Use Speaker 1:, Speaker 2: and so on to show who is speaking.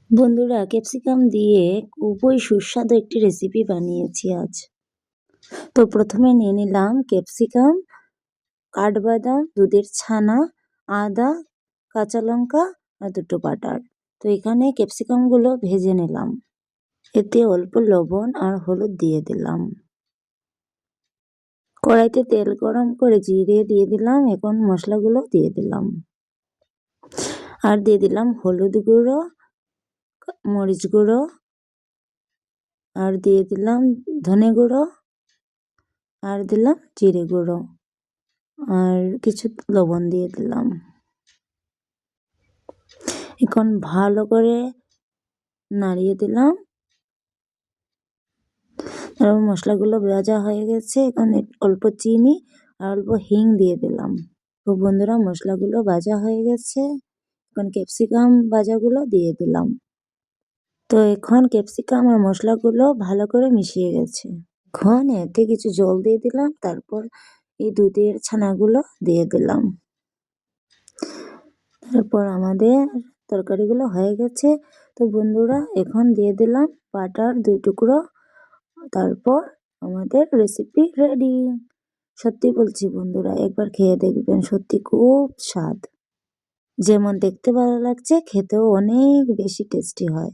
Speaker 1: বন্ধুরা, ক্যাপসিকাম দিয়ে খুবই সুস্বাদু একটি রেসিপি বানিয়েছি আজ। তো প্রথমে নিয়ে নিলাম ক্যাপসিকাম, কাঠবাদাম, দুধের ছানা, আদা, কাঁচা লঙ্কা আর দুটো বাটার। তো এখানে ক্যাপসিকামগুলো ভেজে নিলাম। এতে অল্প লবণ আর হলুদ দিয়ে দিলাম। কড়াইতে তেল গরম করে জিরে দিয়ে দিলাম। এখন মশলাগুলো দিয়ে দিলাম। আর দিয়ে দিলাম হলুদ গুঁড়ো, মরিচ গুঁড়ো, আর দিয়ে দিলাম ধনে গুঁড়ো, আর দিলাম জিরে গুঁড়ো, আর কিছু লবণ দিয়ে দিলাম। এখন ভালো করে নাড়িয়ে দিলাম। আর মশলাগুলো ভাজা হয়ে গেছে। এখন অল্প চিনি আর অল্প হিং দিয়ে দিলাম। তো বন্ধুরা, মশলাগুলো ভাজা হয়ে গেছে। এখন ক্যাপসিকাম ভাজাগুলো দিয়ে দিলাম। তো এখন ক্যাপসিকাম আর মশলাগুলো ভালো করে মিশিয়ে গেছে। এখন এতে কিছু জল দিয়ে দিলাম। তারপর এই দুধের ছানাগুলো দিয়ে দিলাম। তারপর আমাদের তরকারিগুলো হয়ে গেছে। তো বন্ধুরা, এখন দিয়ে দিলাম বাটার 2 টুকরো। তারপর আমাদের রেসিপি রেডি। সত্যি বলছি বন্ধুরা, একবার খেয়ে দেখবেন, সত্যি খুব স্বাদ। যেমন দেখতে ভালো লাগছে, খেতেও অনেক বেশি টেস্টি হয়।